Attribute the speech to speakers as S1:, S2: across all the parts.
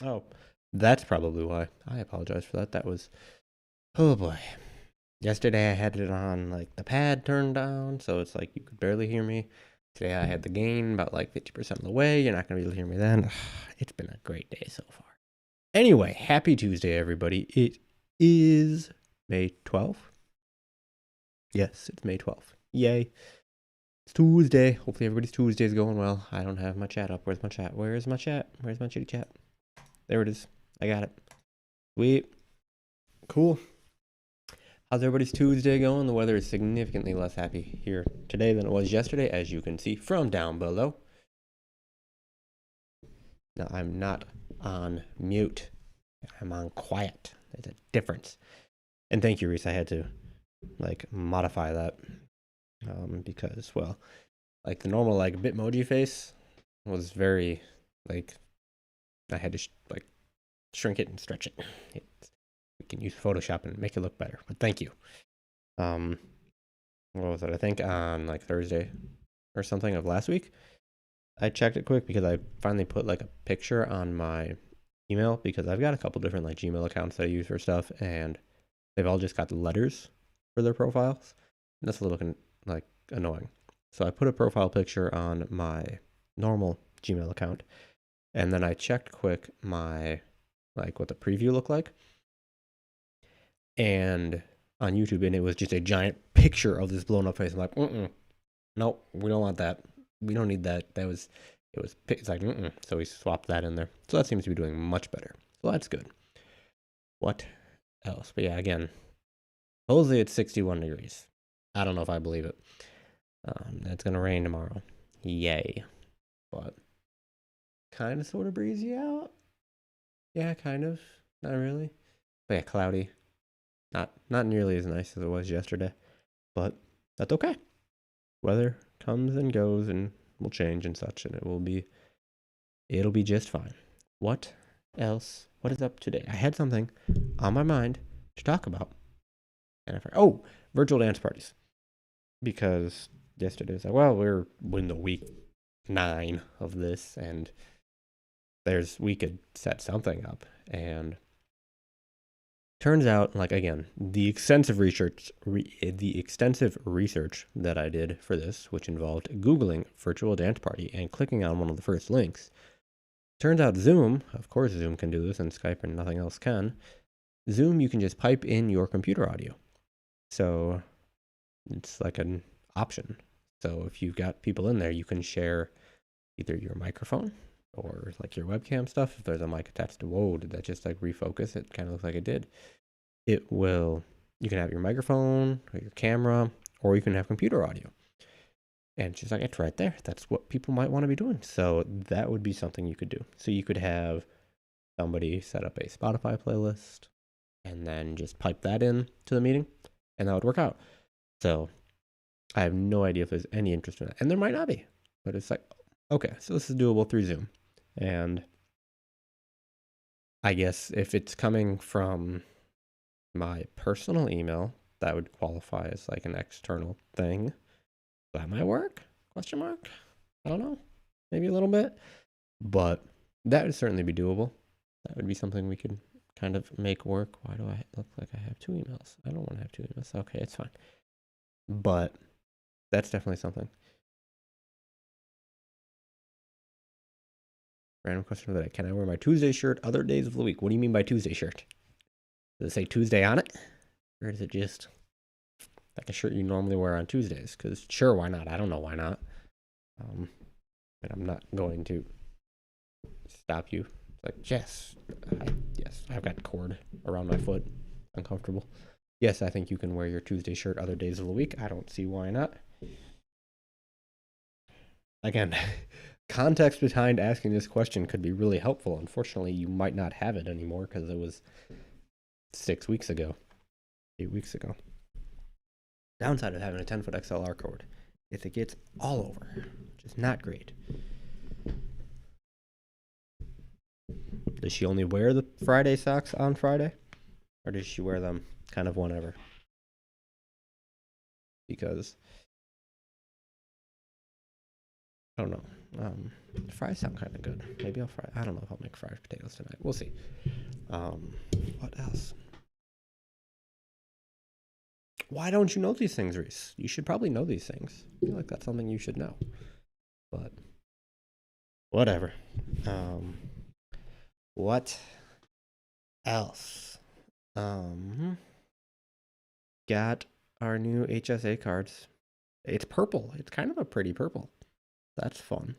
S1: Oh, that's probably why. I apologize for that. That was, oh boy. Yesterday I had it on like the pad turned down, so it's like you could barely hear me. Today I had the gain about like 50% of the way. You're not going to be able to hear me then. It's been a great day so far. Anyway, happy Tuesday, everybody. It is May 12th. Yes, it's May 12th. Yay. It's Tuesday. Hopefully everybody's Tuesday is going well. I don't have my chat up. Where's my chat? Where's my chat? Where's my chitty chat? There it is. I got it. Sweet. Cool. How's everybody's Tuesday going? The weather is significantly less happy here today than it was yesterday, as you can see from down below. Now, I'm not on mute. I'm on quiet. There's a difference. And thank you, Reese. I had to like modify that because, well, like the normal like Bitmoji face was very like I had to like shrink it and stretch it. We can use Photoshop and make it look better. But thank you. What was it? I think on like Thursday or something of last week. I checked it quick because I finally put like a picture on my email because I've got a couple different like Gmail accounts that I use for stuff, and they've all just got the letters for their profiles. And that's a little like annoying. So I put a profile picture on my normal Gmail account, and then I checked quick my like what the preview looked like, and on YouTube, and it was just a giant picture of this blown up face. I'm like, nope, we don't want that. We don't need that. It's like, so we swapped that in there. So that seems to be doing much better. So that's good. What else? But yeah, again, supposedly it's 61 degrees. I don't know if I believe it. It's going to rain tomorrow. Yay. But kind of sort of breezy out. Yeah, kind of. Not really. But yeah, cloudy. Not nearly as nice as it was yesterday. But that's okay. Weather comes and goes and will change and such, and it'll be just fine. What else? What is up today? I had something on my mind to talk about. And virtual dance parties. Because yesterday was like, well, we're in the week 9 of this, and we could set something up. And turns out, like again, the extensive research that I did for this, which involved Googling virtual dance party and clicking on one of the first links. Turns out Zoom, of course Zoom can do this, and Skype and nothing else can. Zoom, you can just pipe in your computer audio. So it's like an option. So if you've got people in there, you can share either your microphone or like your webcam stuff. If there's a mic attached to, whoa, did that just like refocus? It kind of looks like it did. You can have your microphone or your camera, or you can have computer audio. And she's like, it's right there. That's what people might want to be doing. So that would be something you could do. So you could have somebody set up a Spotify playlist and then just pipe that in to the meeting, and that would work out. So I have no idea if there's any interest in that. And there might not be. But it's like, okay, so this is doable through Zoom. And I guess if it's coming from my personal email, that would qualify as like an external thing. That might work? Question mark? I don't know. Maybe a little bit. But that would certainly be doable. That would be something we could kind of make work. Why do I look like I have 2 emails? I don't want to have 2 emails. Okay, it's fine. But that's definitely something. Random question of the day. Can I wear my Tuesday shirt other days of the week? What do you mean by Tuesday shirt? Does it say Tuesday on it? Or is it just like a shirt you normally wear on Tuesdays? Because sure, why not? I don't know why not. But I'm not going to stop you. It's like, yes, I've got cord around my foot. Uncomfortable. Yes, I think you can wear your Tuesday shirt other days of the week. I don't see why not. Again, context behind asking this question could be really helpful. Unfortunately, you might not have it anymore because it was 6 weeks ago, 8 weeks ago. Downside of having a 10-foot XLR cord is it gets all over, which is not great. Does she only wear the Friday socks on Friday? Or does she wear them kind of whenever? Because I don't know. Fries sound kind of good. Maybe I'll fry. I don't know if I'll make fried potatoes tonight. We'll see. What else? Why don't you know these things, Reese? You should probably know these things. I feel like that's something you should know. But whatever. What else? Got our new HSA cards. It's purple. It's kind of a pretty purple. That's fun.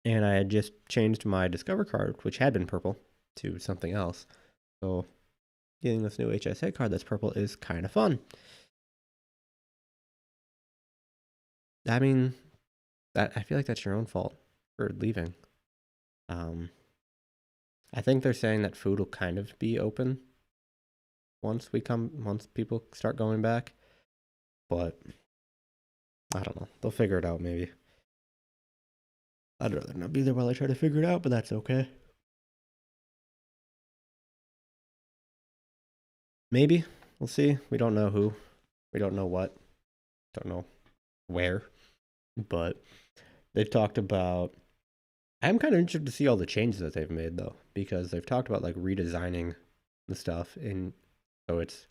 S1: And I had just changed my Discover card, which had been purple, to something else. So getting this new HSA card that's purple is kind of fun. I mean, I feel like that's your own fault for leaving. I think they're saying that food will kind of be open once people start going back. But I don't know. They'll figure it out maybe. I'd rather not be there while I try to figure it out, but that's okay. Maybe. We'll see. We don't know who. We don't know what. Don't know where. But they've talked about... I'm kind of interested to see all the changes that they've made, though. Because they've talked about, like, redesigning the stuff. So it's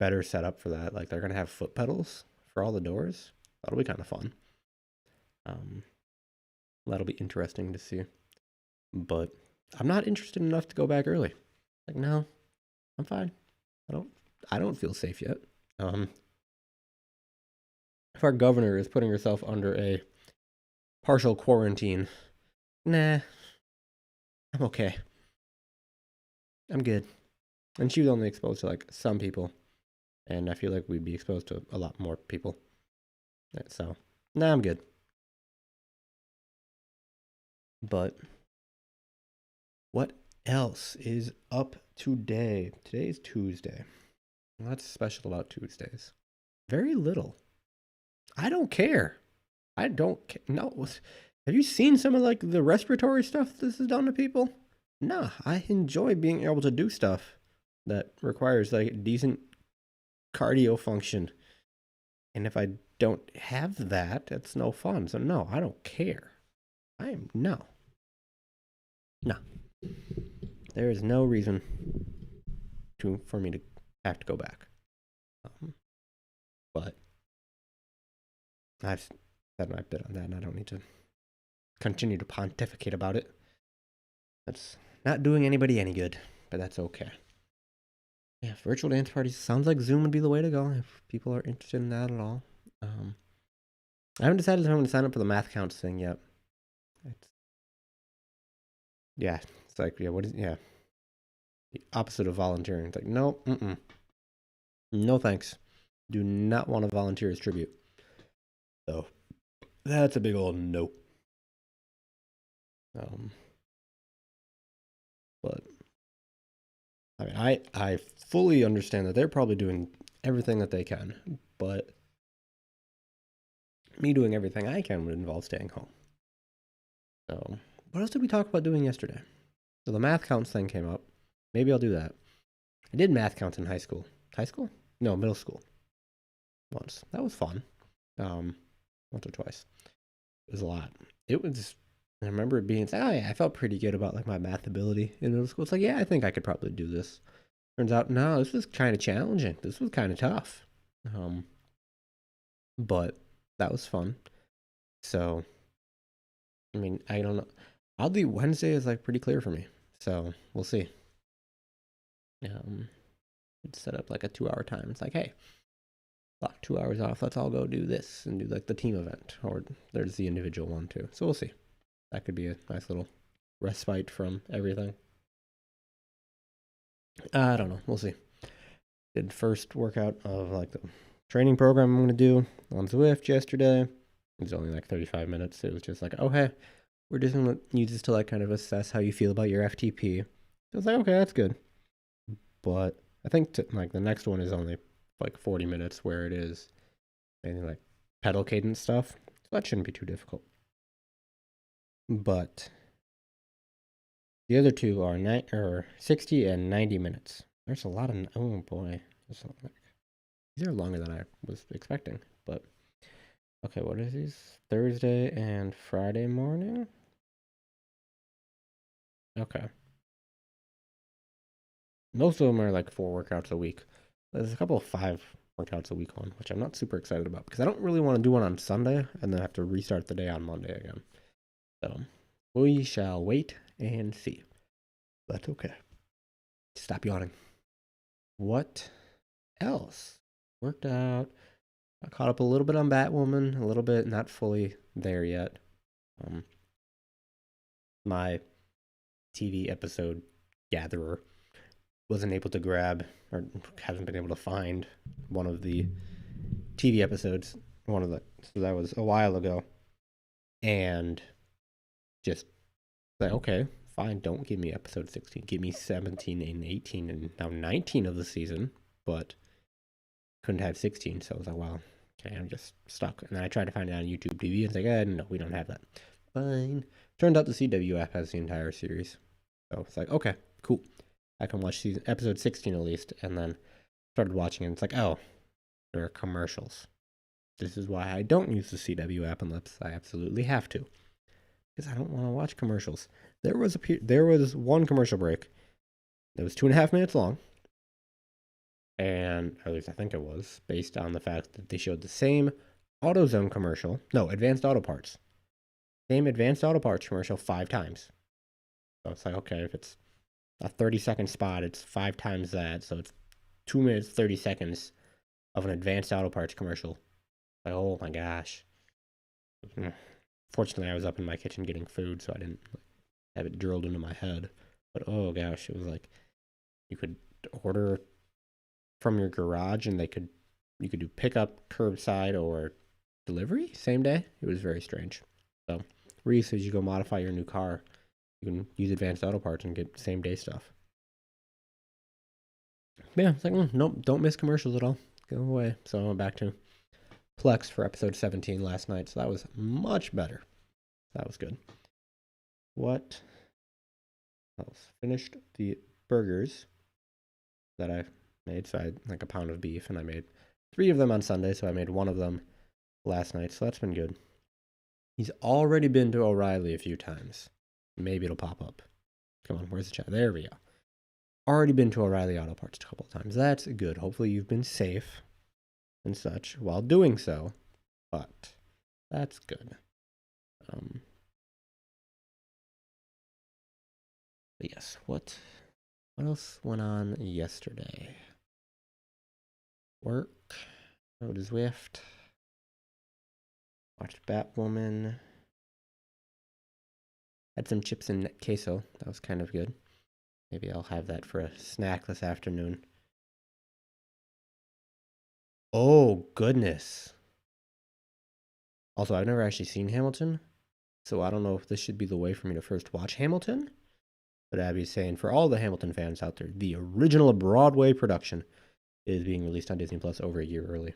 S1: better set up for that. Like, they're going to have foot pedals for all the doors. That'll be kind of fun. That'll be interesting to see. But I'm not interested enough to go back early. Like, no, I'm fine. I don't feel safe yet. If our governor is putting herself under a partial quarantine, nah, I'm okay. I'm good. And she was only exposed to like some people, and I feel like we'd be exposed to a lot more people. So, nah, I'm good. But what else is up today? Today's Tuesday. What's special about Tuesdays? Very little. I don't care. I don't care. No. Have you seen some of like the respiratory stuff this has done to people? Nah, I enjoy being able to do stuff that requires like decent cardio function. And if I don't have that, it's no fun. So no, I don't care. No. There is no reason for me to have to go back. But I've said my bit on that, and I don't need to continue to pontificate about it. That's not doing anybody any good, but that's okay. Yeah, virtual dance parties sounds like Zoom would be the way to go if people are interested in that at all. I haven't decided if I'm going to sign up for the math counts thing yet. It's like, the opposite of volunteering. It's like, no, no thanks. Do not want to volunteer as tribute. So that's a big old no. But I mean, I fully understand that they're probably doing everything that they can, but me doing everything I can would involve staying home. So what else did we talk about doing yesterday? So the math counts thing came up. Maybe I'll do that. I did math counts in high school. High school? No, middle school. Once. That was fun. Once or twice. It was a lot. I remember it being, oh yeah, I felt pretty good about like my math ability in middle school. It's like, yeah, I think I could probably do this. Turns out, no, this was kind of challenging. This was kind of tough. But that was fun. So, I mean, I don't know. Oddly, Wednesday is like pretty clear for me. So we'll see. Set up like a 2-hour time. It's like, hey, block 2 hours off. Let's all go do this and do like the team event. Or there's the individual one too. So we'll see. That could be a nice little respite from everything. I don't know. We'll see. Did first workout of like the training program I'm going to do on Zwift yesterday. It was only like 35 minutes. It was just like, oh, hey, we're just going to use this to like kind of assess how you feel about your FTP. So I was like, okay, that's good. But I think like the next one is only like 40 minutes where it is anything like pedal cadence stuff. So that shouldn't be too difficult. But the other two are 60 and 90 minutes. There's a lot of, oh boy. These are longer than I was expecting, but Okay, what is these? Thursday and Friday morning? Okay. Most of them are like 4 workouts a week. There's a couple of 5 workouts a week one, which I'm not super excited about because I don't really want to do one on Sunday and then have to restart the day on Monday again. So we shall wait and see. That's okay. Stop yawning. What else? Worked out. I caught up a little bit on Batwoman, a little bit, not fully there yet. Um, my TV episode gatherer wasn't able to grab or hasn't been able to find one of the TV episodes. So that was a while ago, and just like, okay, fine, don't give me episode 16, give me 17 and 18 and now 19 of the season, but couldn't have 16, so I was like, well, okay, I'm just stuck. And then I tried to find it on YouTube TV, and it's like, no, we don't have that. Fine. Turned out the CW app has the entire series, so it's like, okay, cool, I can watch episode 16 at least, and then started watching it, and it's like, oh, there are commercials. This is why I don't use the CW app unless I absolutely have to, because I don't want to watch commercials. There was one commercial break that was 2.5 minutes long, and at least I think it was, based on the fact that they showed the same AutoZone commercial, no, Advanced Auto Parts, same Advanced Auto Parts commercial 5 times. So it's like, okay, if it's a 30-second spot, it's 5 times that, so it's 2 minutes 30 seconds of an Advanced Auto Parts commercial. Like, oh my gosh. Fortunately, I was up in my kitchen getting food, so I didn't have it drilled into my head. But oh gosh, it was like you could order from your garage, and you could do pickup, curbside, or delivery same day. It was very strange. So, Reese, as you go modify your new car, you can use Advanced Auto Parts and get same day stuff. But yeah, it's like, nope, don't miss commercials at all. Go away. So I went back to Plex for episode 17 last night, so that was much better. That was good. What else? Finished the burgers that I made. So I had like a pound of beef, and I made 3 of them on Sunday, so I made 1 of them last night, so that's been good. He's already been to O'Reilly a few times. Maybe it'll pop up. Come on, where's the chat? There we go. Already been to O'Reilly Auto Parts a couple of times. That's good. Hopefully you've been safe and such while doing so, but that's good. But yes, what else went on yesterday? Work, rode Zwift, watched Batwoman, had some chips and queso. That was kind of good. Maybe I'll have that for a snack this afternoon. Oh, goodness. Also, I've never actually seen Hamilton, so I don't know if this should be the way for me to first watch Hamilton. But Abby's saying, for all the Hamilton fans out there, the original Broadway production is being released on Disney Plus over a year early.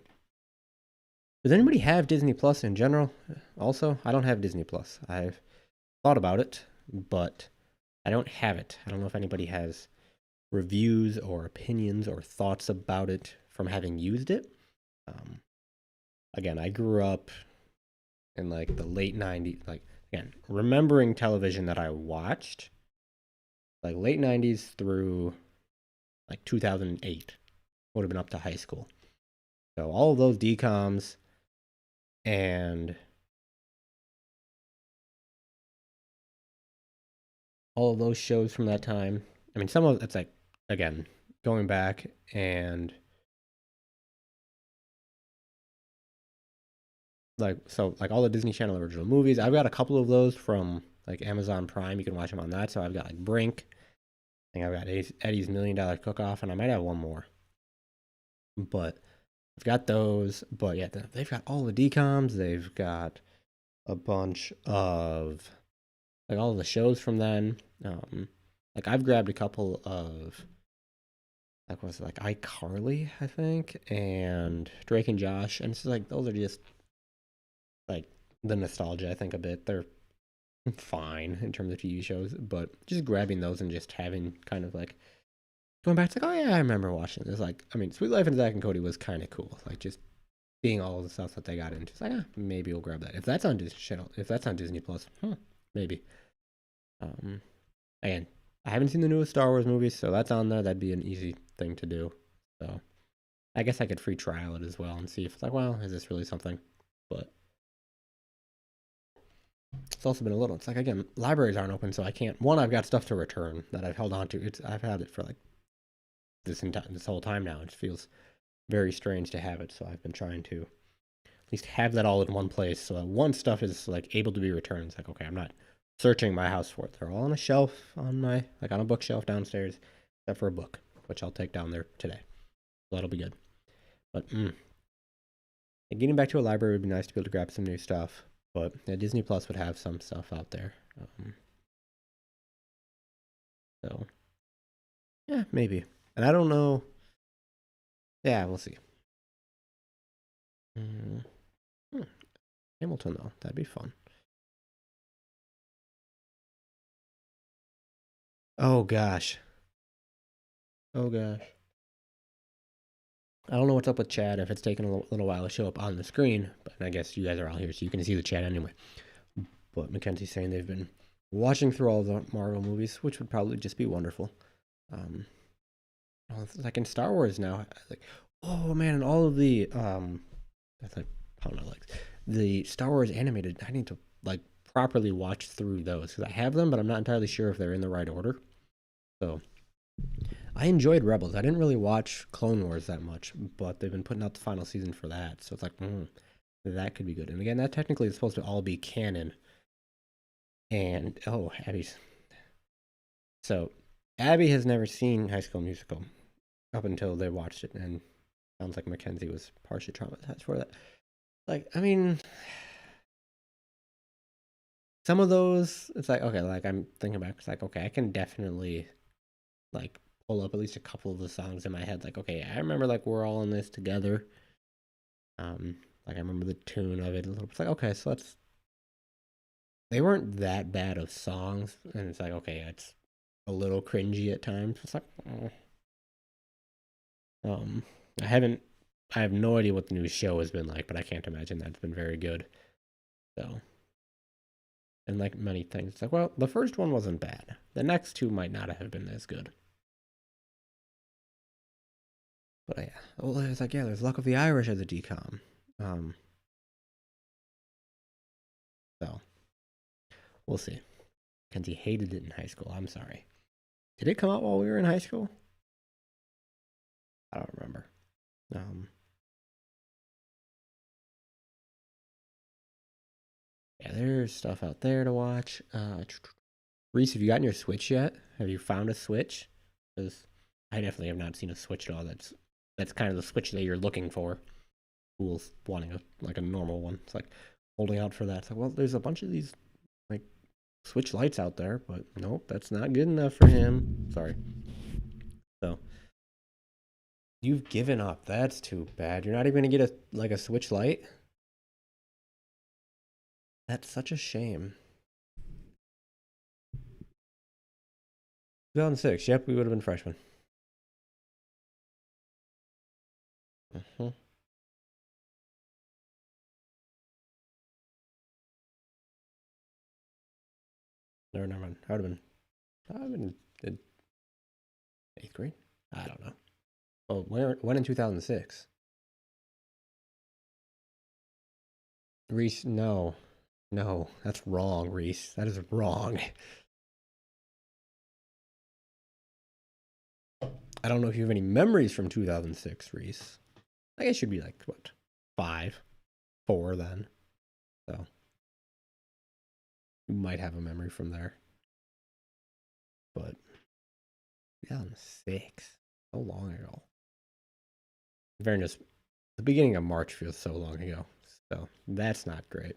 S1: Does anybody have Disney Plus in general? Also, I don't have Disney Plus. I've thought about it, but I don't have it. I don't know if anybody has reviews or opinions or thoughts about it from having used it. Again, I grew up in like the late 90s, like, again, remembering television that I watched, like late 90s through like 2008, would have been up to high school. So all of those DComs and all of those shows from that time. I mean, some of it's like, again, going back and like, so like all the Disney Channel original movies. I've got a couple of those from like Amazon Prime. You can watch them on that. So I've got like Brink. I think I've got Eddie's $1 Million Cook-Off, and I might have one more. But I've got those. But yeah, they've got all the DComs. They've got a bunch of like all of the shows from then. Like I've grabbed a couple of like was it like iCarly, I think, and Drake and Josh, and it's like those are just like the nostalgia, I think, a bit. They're fine in terms of TV shows, but just grabbing those and just having kind of like going back to like, oh yeah, I remember watching this. Like, I mean, Sweet Life and Zach and Cody was kind of cool. Like just seeing all of the stuff that they got into. It's like, maybe we'll grab that. If that's on Disney Channel, if that's on Disney Plus, maybe. Again, I haven't seen the newest Star Wars movies, so that's on there. That'd be an easy thing to do. So I guess I could free trial it as well and see if it's like, well, is this really something? But it's also been a little. It's like, again, libraries aren't open, so I can't. One, I've got stuff to return that I've held on to. I've had it for like this whole time now. It feels very strange to have it, so I've been trying to at least have that all in one place, so that once stuff is like able to be returned, it's like, okay, I'm not searching my house for it. They're all on a shelf on my on a bookshelf downstairs, except for a book, which I'll take down there today. So that'll be good. But getting back to a library would be nice to be able to grab some new stuff. But yeah, Disney Plus would have some stuff out there. So yeah, maybe. And I don't know. Yeah, we'll see. Hamilton though, that'd be fun. Oh gosh. Oh gosh. I don't know what's up with chat, if it's taking a little while to show up on the screen, but I guess you guys are all here, so you can see the chat anyway. But Mackenzie's saying they've been watching through all the Marvel movies, which would probably just be wonderful. Like in Star Wars now, like, oh man, and all of the that's like the Star Wars animated. I need to like properly watch through those because I have them, but I'm not entirely sure if they're in the right order. So I enjoyed Rebels. I didn't really watch Clone Wars that much, but they've been putting out the final season for that, so it's like that could be good. And again, that technically is supposed to all be canon. And Abby's. So Abby has never seen High School Musical up until they watched it, and sounds like Mackenzie was partially traumatized for that. Like, I mean, some of those, it's like, okay, like I'm thinking back, it's like, okay, I can definitely like pull up at least a couple of the songs in my head. Like, okay, I remember like we're all in this together. Like I remember the tune of it a little bit. It's like, okay, so they weren't that bad of songs, and it's like, okay, it's a little cringy at times. It's like, I have no idea what the new show has been like, but I can't imagine that's been very good. So, and like many things, it's like, well, the first one wasn't bad. The next two might not have been as good. But yeah, well, it's like, yeah, there's Luck of the Irish as a decom. So we'll see. Kenzie hated it in high school. I'm sorry. Did it come out while we were in high school? I don't remember. Yeah, there's stuff out there to watch. Reese, have you gotten your Switch yet? Have you found a Switch? Because I definitely have not seen a Switch at all. That's kind of the Switch that you're looking for. Fool's wanting a normal one. It's like holding out for that. It's like, well, there's a bunch of these like Switch Lights out there, but nope, that's not good enough for him. Sorry. So you've given up. That's too bad. You're not even gonna get a Switch Lite. That's such a shame. 2006. Yep, we would have been freshmen. Never mind. I would have been in 8th grade. I don't know. Oh, when in 2006? Reese, no. No, that's wrong, Reese. That is wrong. I don't know if you have any memories from 2006, Reese. I guess you'd be like, what, 5, 4 then. So you might have a memory from there. But 2006, so long ago. In fairness, the beginning of March feels so long ago. So that's not great.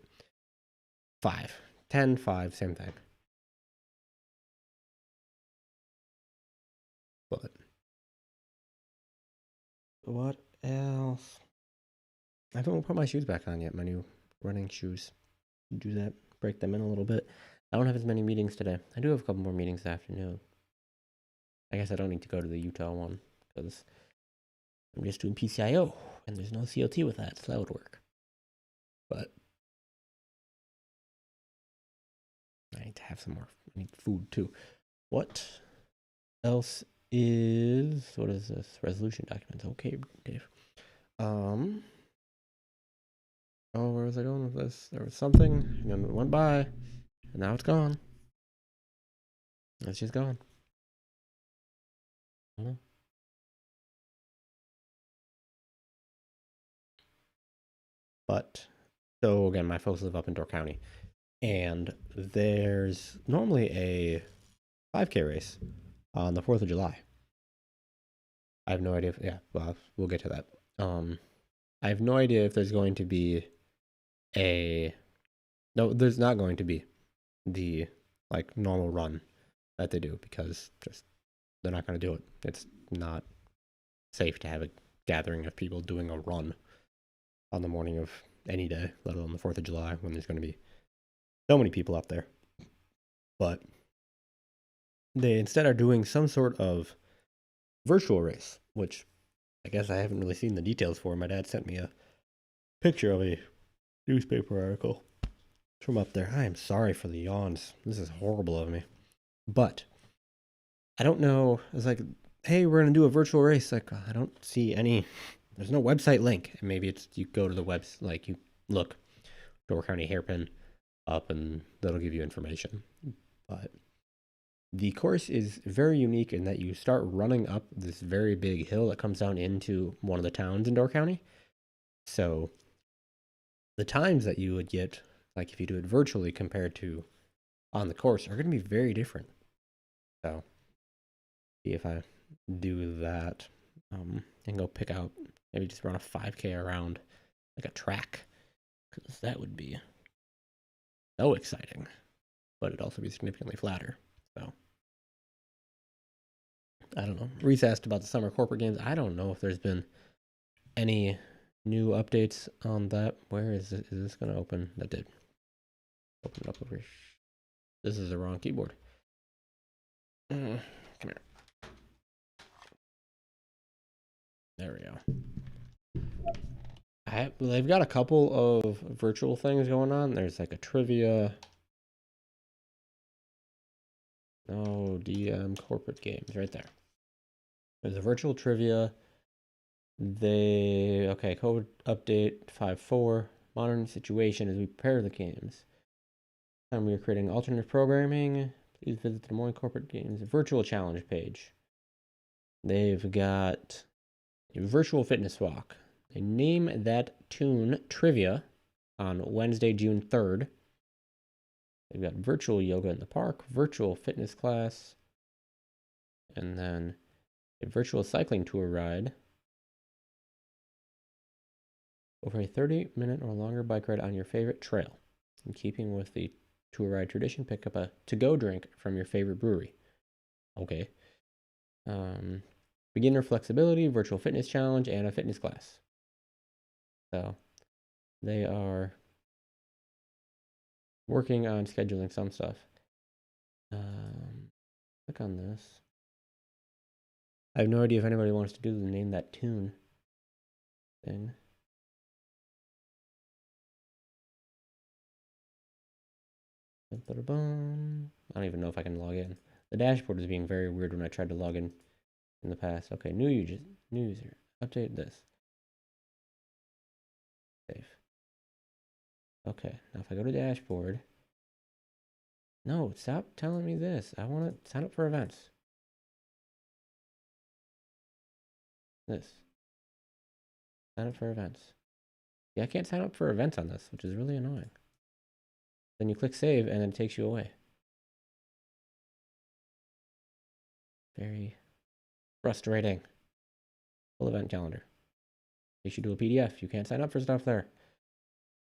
S1: 5, 10, 5, same thing. But what else? I haven't put my shoes back on yet, my new running shoes. Do that, break them in a little bit. I don't have as many meetings today. I do have a couple more meetings this afternoon. I guess I don't need to go to the Utah one because I'm just doing PCIO. And there's no COT with that, so that would work. But I need to have some more. I need food too. What else what is this? Resolution documents. Okay, Dave. Oh, where was I going with this? There was something, and then it went by, and now it's gone. It's just gone. I don't know. But, so again, my folks live up in Door County, and there's normally a 5K race on the 4th of July. I have no idea if, yeah, well, we'll get to that. I have no idea if there's going to be no, there's not going to be the like normal run that they do, because just they're not going to do it. It's not safe to have a gathering of people doing a run on the morning of any day, let alone the 4th of July, when there's going to be so many people up there. But they instead are doing some sort of virtual race, which I guess I haven't really seen the details for. My dad sent me a picture of a newspaper article from up there. I am sorry for the yawns. This is horrible of me. But I don't know. It's like, hey, we're going to do a virtual race. Like, I don't see any. There's no website link. And maybe it's you go to the website, like you look Door County Hairpin up, and that'll give you information. But the course is very unique in that you start running up this very big hill that comes down into one of the towns in Door County. So the times that you would get, like if you do it virtually compared to on the course, are going to be very different. So see if I do that and go pick out, maybe just run a 5K around like a track, because that would be so exciting, but it'd also be significantly flatter. So I don't know. Reese asked about the summer corporate games. I don't know if there's been any new updates on that. Where is it? Is this going to open? That did. Open it up over here. This is the wrong keyboard. Come here. There we go. They've got a couple of virtual things going on. There's like a trivia. Oh, DM corporate games right there. There's a virtual trivia. Code update 5.4. Modern situation as we prepare the games. And we are creating alternate programming. Please visit the Des Moines Corporate Games virtual challenge page. They've got a virtual fitness walk. They name that tune trivia on Wednesday, June 3rd. They've got virtual yoga in the park, virtual fitness class, and then a virtual cycling tour ride. Over a 30-minute or longer bike ride on your favorite trail. In keeping with the tour ride tradition, pick up a to-go drink from your favorite brewery. Okay. Beginner flexibility, virtual fitness challenge, and a fitness class. So they are working on scheduling some stuff. Click on this. I have no idea if anybody wants to do the name that tune thing. I don't even know if I can log in. The dashboard is being very weird when I tried to log in the past. Okay, new user. Update this. Save. Okay, now if I go to dashboard. No, stop telling me this. I want to sign up for events. This. Sign up for events. Yeah, I can't sign up for events on this, which is really annoying. Then you click save and then it takes you away. Very frustrating. Full event calendar. They should do a PDF. You can't sign up for stuff there.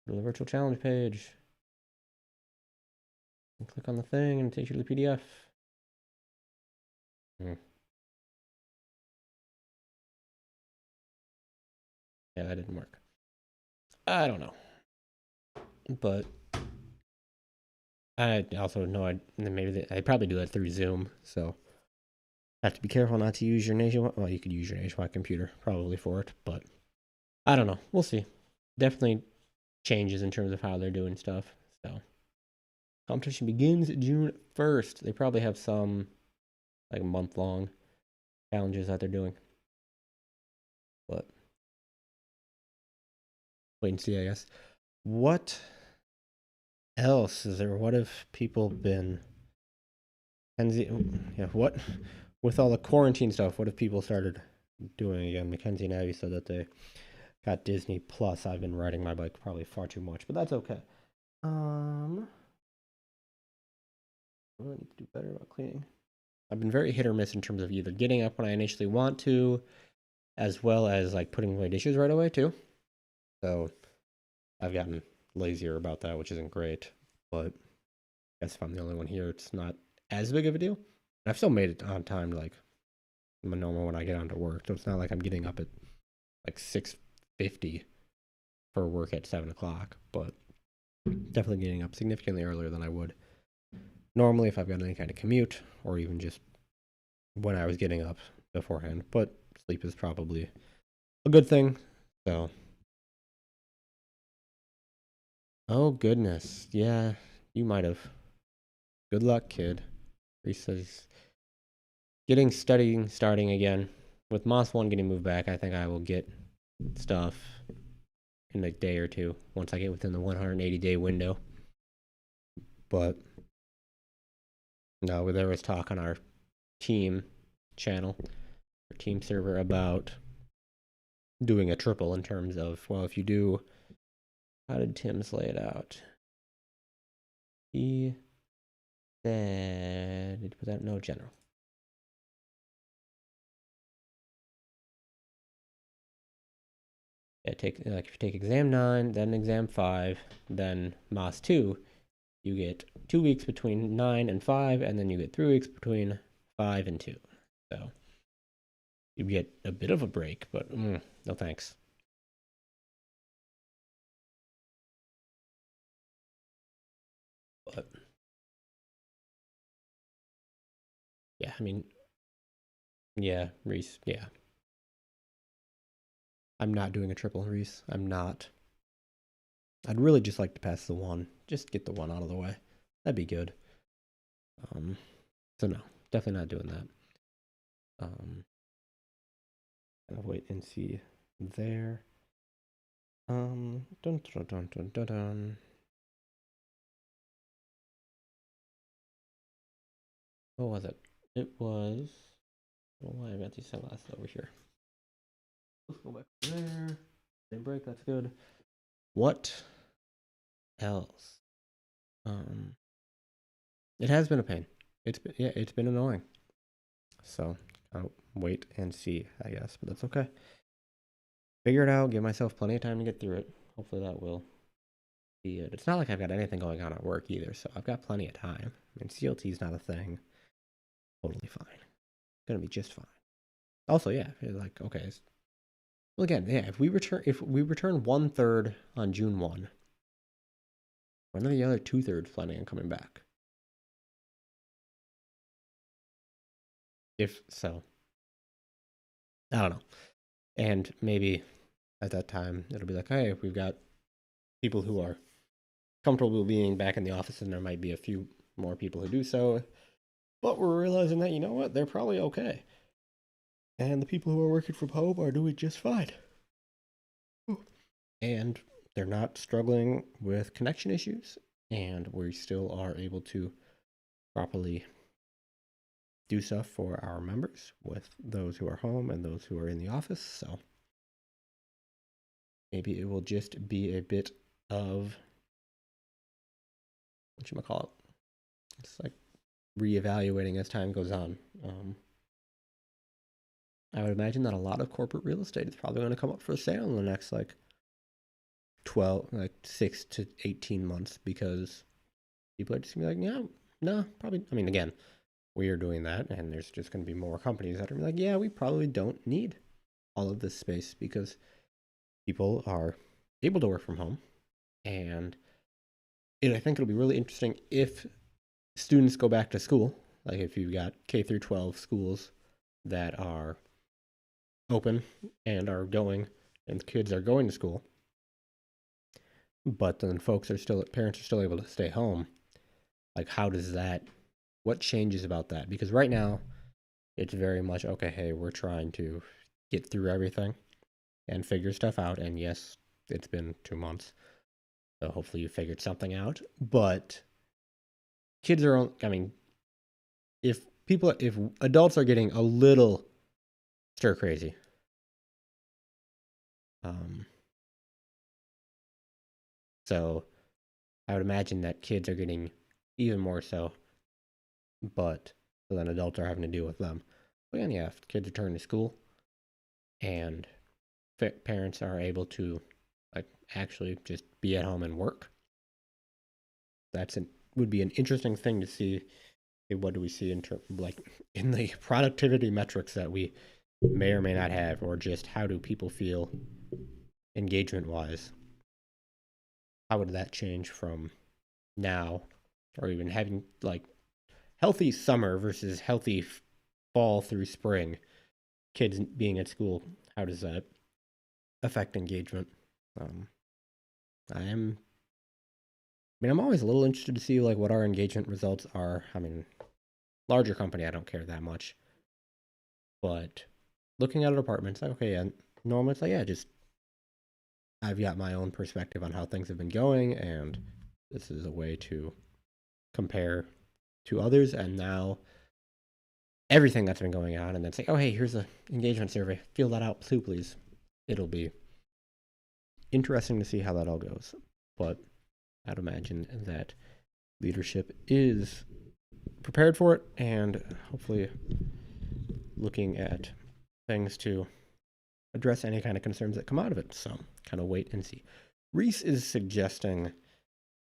S1: Go to the virtual challenge page. And click on the thing and it takes you to the PDF. Yeah, that didn't work. I don't know. But I also know I probably do that through Zoom, so I have to be careful not to use your nationwide. Well, you could use your nationwide computer probably for it, but I don't know. We'll see. Definitely changes in terms of how they're doing stuff. So competition begins June 1st. They probably have some like month long challenges that they're doing. But wait and see, I guess. What else is there? What have people been? Yeah, what with all the quarantine stuff? What have people started doing again? Mackenzie and Abby said that they got Disney Plus. I've been riding my bike probably far too much, but that's okay. I need to do better about cleaning. I've been very hit or miss in terms of either getting up when I initially want to, as well as like putting away dishes right away too. So I've gotten lazier about that, which isn't great. But I guess if I'm the only one here, it's not as big of a deal. I've still made it on time, like normal when I get onto work. So it's not like I'm getting up at like 6:50 for work at 7 o'clock, but definitely getting up significantly earlier than I would normally if I've got any kind of commute or even just when I was getting up beforehand. But sleep is probably a good thing. So, oh goodness, yeah, you might have. Good luck, kid. Reese says, getting studying starting again. With Moss 1 getting moved back, I think I will get stuff in a day or two once I get within the 180-day window. But no, there was talk on our team channel, our team server, about doing a triple in terms of, well, if you do, how did Tim's lay it out? He said, did you put that? No, general. Yeah, take like if you take exam 9, then exam 5, then MOS 2, you get 2 weeks between 9 and 5, and then you get 3 weeks between 5 and 2. So you get a bit of a break, but no thanks. But yeah, I mean, yeah, Reese, yeah. I'm not doing a triple, Reese. I'm not. I'd really just like to pass the 1. Just get the 1 out of the way. That'd be good. So no, definitely not doing that. I'll wait and see there. Dun, dun, dun, dun, dun, dun. What was it? It was. Oh, I got these sunglasses over here. Let's go back there. Same break. That's good. What else? It has been a pain. It's been annoying. So I'll wait and see, I guess, but that's okay. Figure it out. Give myself plenty of time to get through it. Hopefully that will be it. It's not like I've got anything going on at work either, so I've got plenty of time. I mean, CLT is not a thing. Totally fine. Gonna be just fine. Also, yeah, like okay. Well, again, yeah. If we return 1/3 on June 1, when are the other 2/3 planning on coming back? If so, I don't know. And maybe at that time it'll be like, hey, we've got people who are comfortable being back in the office, and there might be a few more people who do so. But we're realizing that, you know what, they're probably okay. And the people who are working from home are doing just fine. And they're not struggling with connection issues, and we still are able to properly do stuff for our members with those who are home and those who are in the office. So maybe it will just be a bit of whatchamacallit. It's like reevaluating as time goes on. I would imagine that a lot of corporate real estate is probably going to come up for sale in the next like 6 to 18 months, because people are just gonna be like, yeah, no, probably. I mean, again, we are doing that, and there's just going to be more companies that are like, yeah, we probably don't need all of this space because people are able to work from home. And I think it'll be really interesting if students go back to school, like if you've got K through 12 schools that are open and are going and kids are going to school, but then parents are still able to stay home. Like, what changes about that? Because right now, it's very much, okay, hey, we're trying to get through everything and figure stuff out. And yes, it's been 2 months. So hopefully you figured something out. But kids are, I mean, if adults are getting a little stir crazy, so I would imagine that kids are getting even more so, but so then adults are having to deal with them. But then, yeah, if kids are turning to school and parents are able to like actually just be at home and work, would be an interesting thing to see. What do we see in in the productivity metrics that we may or may not have, or just how do people feel engagement wise? How would that change from now, or even having like healthy summer versus healthy fall through spring, kids being at school? How does that affect engagement? I'm always a little interested to see like what our engagement results are. I mean, larger company, I don't care that much, but looking at apartments, like, okay, and normally it's like, yeah, just I've got my own perspective on how things have been going, and this is a way to compare to others. And now everything that's been going on, and then say, oh, hey, here's an engagement survey. Fill that out too, please. It'll be interesting to see how that all goes. But I'd imagine that leadership is prepared for it, and hopefully looking at things to address any kind of concerns that come out of it. So kind of wait and see. Reese is suggesting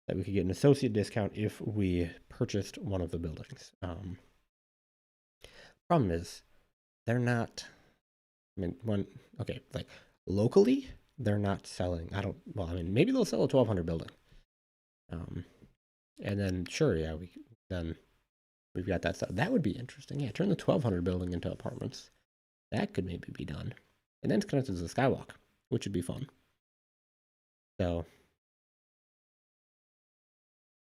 S1: that we could get an associate discount if we purchased one of the buildings. Problem is, they're not. I mean, like locally, they're not selling. Maybe they'll sell a 1,200 building. And then sure, yeah, we've got that stuff. That would be interesting. Yeah, turn the 1,200 building into apartments. That could maybe be done. And then it's connected to the skywalk, which would be fun. So,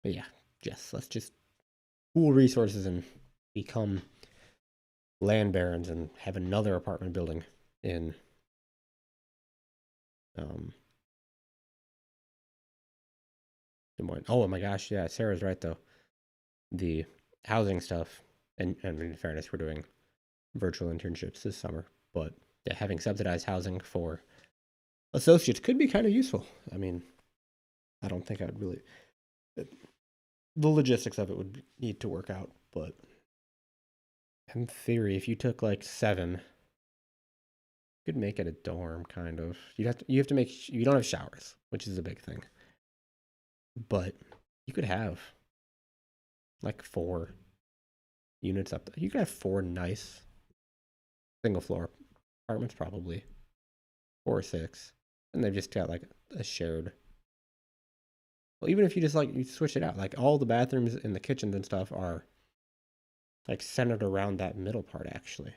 S1: but yeah, let's just pool resources and become land barons and have another apartment building in Des Moines. Oh my gosh, yeah, Sarah's right though. The housing stuff, and in fairness, we're doing virtual internships this summer, but having subsidized housing for associates could be kind of useful. I mean, I don't think I would really. The logistics of it would need to work out, but in theory, if you took like 7, you could make it a dorm kind of. You have to make. You don't have showers, which is a big thing, but you could have like 4 units up there. You could have 4 nice single floor apartments, probably 4 or 6, and they've just got like a shared. Well, even if you just like you switch it out, like all the bathrooms and the kitchens and stuff are like centered around that middle part. Actually,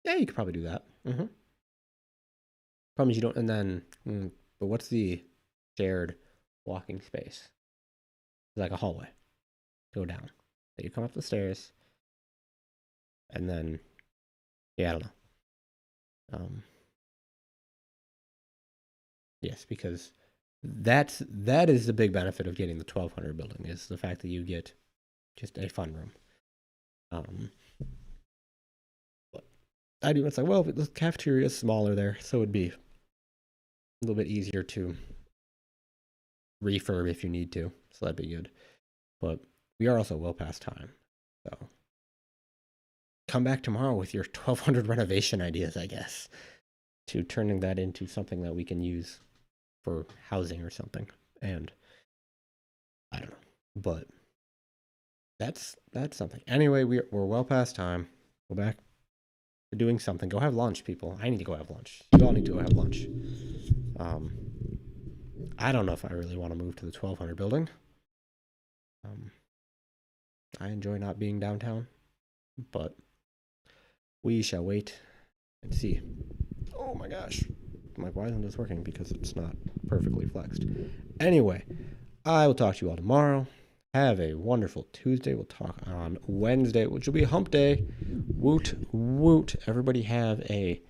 S1: yeah, you could probably do that. Problem is you don't, and then, but what's the shared walking space? It's like a hallway. Go down. So you come up the stairs, and then, yeah, I don't know. Yes, because that is the big benefit of getting the 1,200 building, is the fact that you get just a fun room. But it's like, well, the cafeteria is smaller there, so it'd be a little bit easier to refurb if you need to, so that'd be good. But we are also well past time, so come back tomorrow with your 1,200 renovation ideas, I guess, to turning that into something that we can use for housing or something. And I don't know, but that's something. Anyway, we're well past time. Go back to doing something. Go have lunch, people. I need to go have lunch. You all need to go have lunch. I don't know if I really want to move to the 1,200 building. I enjoy not being downtown, but we shall wait and see. Oh my gosh. I'm like, why isn't this working? Because it's not perfectly flexed. Anyway, I will talk to you all tomorrow. Have a wonderful Tuesday. We'll talk on Wednesday, which will be hump day. Woot, woot. Everybody have a